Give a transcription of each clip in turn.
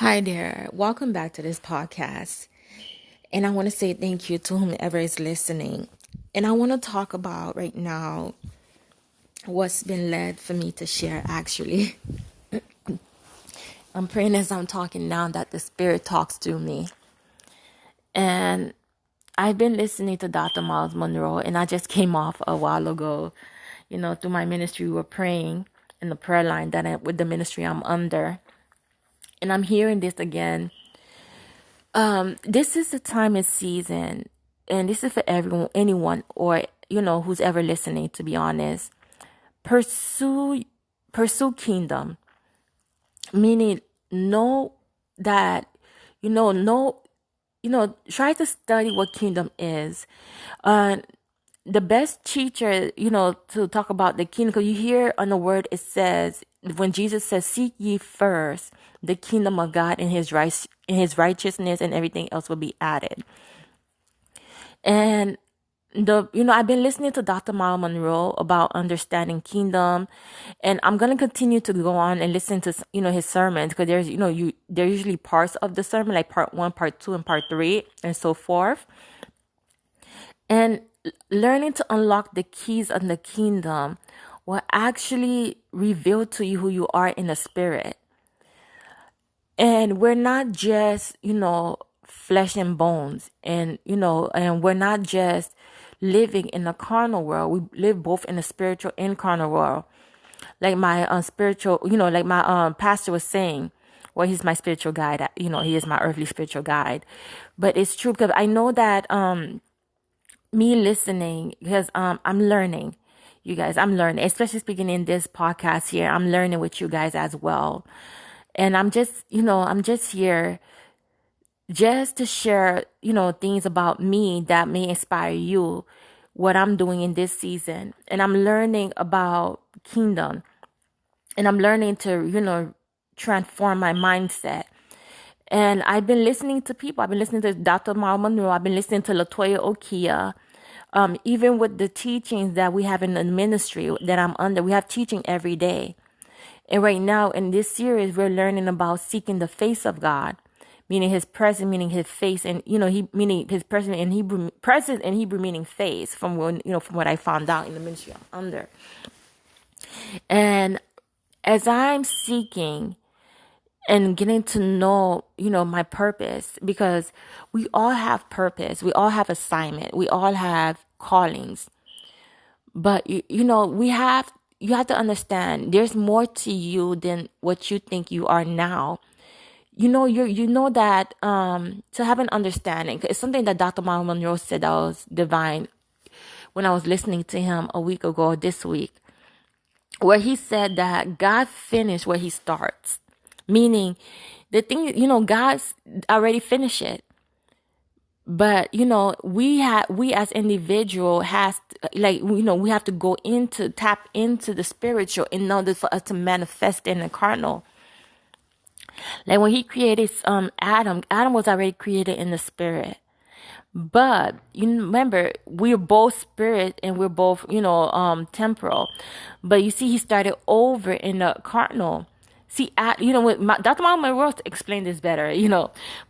Hi there. Welcome back to this podcast. And I want to say thank you to whomever is listening. And I want to talk about right now what's been led for me to share actually. I'm praying as I'm talking now that the Spirit talks to me. And I've been listening to Dr. Miles Monroe, and I just came off a while ago. Through my ministry, we were praying in the prayer line with the ministry I'm under. And I'm hearing this again. This is the time and season, and this is for everyone, anyone, or who's ever listening. To be honest, pursue kingdom, meaning know that try to study what kingdom is. The best teacher, to talk about the kingdom, because you hear on the word it says when Jesus says, "Seek ye first the kingdom of God and His righteousness, and everything else will be added." And I've been listening to Dr. Miles Monroe about understanding kingdom, and I'm gonna continue to go on and listen to his sermons, because there's usually parts of the sermon, like part 1, part 2, and part 3, and so forth. And learning to unlock the keys of the kingdom will actually reveal to you who you are in the spirit. And we're not just, flesh and bones, and we're not just living in the carnal world. We live both in the spiritual and carnal world. Like my spiritual, like my pastor was saying, well, he's my spiritual guide. He is my earthly spiritual guide. But it's true, because I know that me listening, because I'm learning, you guys. I'm learning, especially speaking in this podcast here. I'm learning with you guys as well. And I'm just here just to share, things about me that may inspire you, what I'm doing in this season. And I'm learning about kingdom. And I'm learning to, transform my mindset. And I've been listening to people. I've been listening to Dr. Miles Monroe. I've been listening to Latoya Okia. Even with the teachings that we have in the ministry that I'm under, we have teaching every day. And right now in this series, we're learning about seeking the face of God, meaning His presence, meaning His face, and He meaning His presence in Hebrew, presence in Hebrew meaning face. From from what I found out in the ministry I'm under. And as I'm seeking and getting to know, my purpose, because we all have purpose, we all have assignment, we all have callings, but you have to understand there's more to you than what you think you are now. That to have an understanding, it's something that Dr. Miles Monroe said that was divine when I was listening to him a week ago, this week, where he said that God finished where He starts. Meaning, the thing, God's already finished it. But, we as individual we have to tap into the spiritual in order for us to manifest in the carnal. Like when He created Adam was already created in the spirit. But you remember, we're both spirit and we're both, temporal. But you see, He started over in the carnal. See, Dr. Miles Monroe explained this better,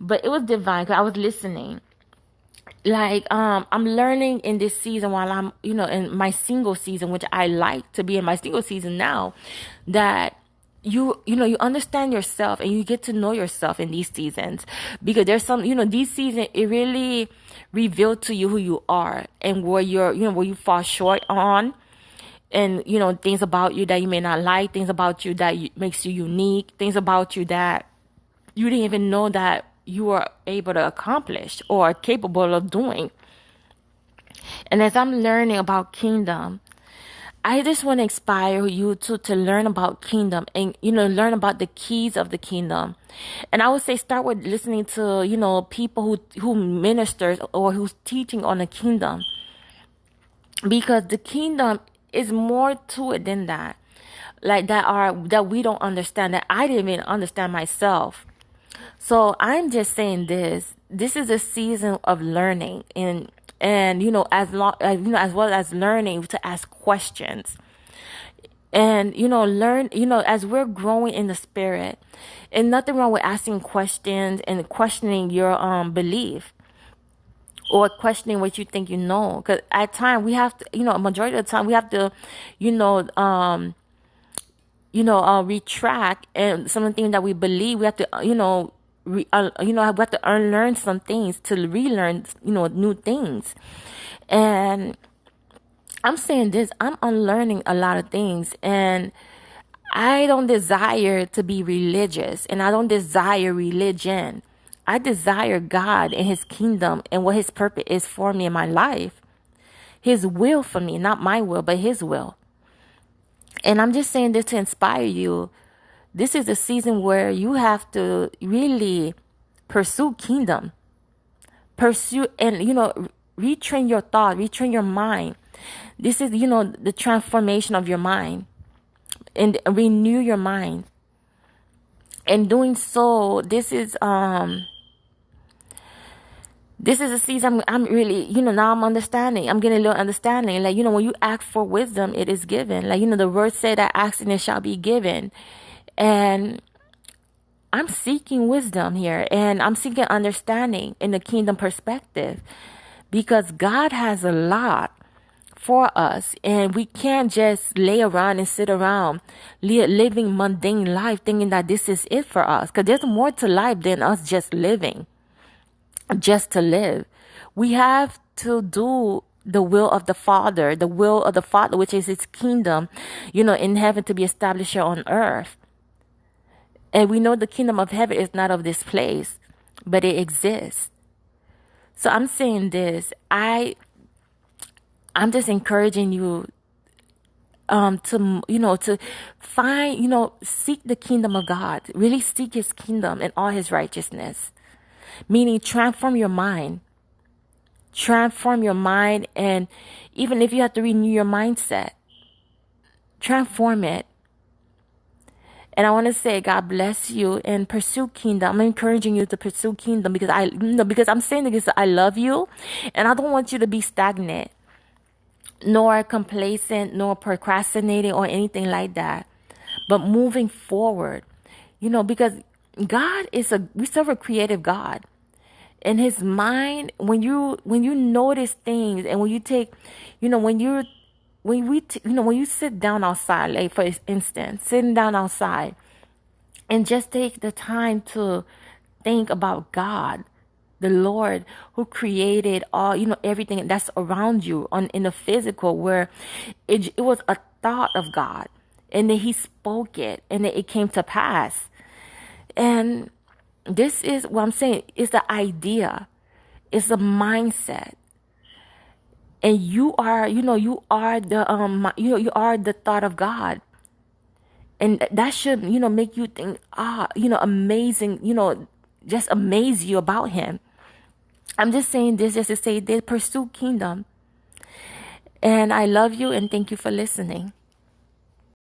but it was divine because I was listening. Like, I'm learning in this season while I'm, in my single season, which I like to be in my single season now, that you understand yourself and you get to know yourself in these seasons, because there's some, these seasons, it really revealed to you who you are and where where you fall short on. And, things about you that you may not like, things about you that makes you unique, things about you that you didn't even know that you were able to accomplish or capable of doing. And as I'm learning about kingdom, I just want to inspire you to learn about kingdom and, learn about the keys of the kingdom. And I would say start with listening to, people who ministers or who's teaching on the kingdom. Because the kingdom is more to it than that. Like that we don't understand, that I didn't even understand myself. So I'm just saying this is a season of learning and as well as learning to ask questions. And, learn, as we're growing in the spirit, and nothing wrong with asking questions and questioning your belief, or questioning what you think because at times we have to, a majority of the time we have to, retract, and some of the things that we believe we have to, we have to unlearn some things to relearn, new things. And I'm saying this, I'm unlearning a lot of things, and I don't desire to be religious, and I don't desire religion. I desire God and his kingdom and what his purpose is for me in my life. His will for me, not my will, but his will. And I'm just saying this to inspire you. This is a season where you have to really pursue kingdom. Pursue and, retrain your thought, retrain your mind. This is, the transformation of your mind, and renew your mind. And doing so, this is a season I'm really, now I'm understanding. I'm getting a little understanding. Like, when you ask for wisdom, it is given. Like, the word said that asking it shall be given. And I'm seeking wisdom here, and I'm seeking understanding in the kingdom perspective, because God has a lot for us, and we can't just lay around and sit around living mundane life thinking that this is it for us, because there's more to life than us just living, just to live. We have to do the will of the Father, which is his kingdom, in heaven, to be established here on earth. And we know the kingdom of heaven is not of this place, but it exists. So I'm saying this, I'm just encouraging you to find, seek the kingdom of God. Really seek his kingdom and all his righteousness. Meaning transform your mind. Transform your mind, and even if you have to renew your mindset, transform it. And I want to say, God bless you, and pursue kingdom. I'm encouraging you to pursue kingdom, because because I'm saying this, I love you, and I don't want you to be stagnant, nor complacent, nor procrastinating, or anything like that, but moving forward, because we serve a creative God. In his mind, when you notice things, and when you take, when you sit down outside, like for instance, sitting down outside, and just take the time to think about God, the Lord who created all, everything that's around you in the physical, where it was a thought of God, and then he spoke it, and then it came to pass. And this is what I'm saying, is the idea, it's the mindset. And you are the thought of God. And that should, make you think, amazing, just amaze you about him. I'm just saying this just to say they pursue kingdom. And I love you, and thank you for listening.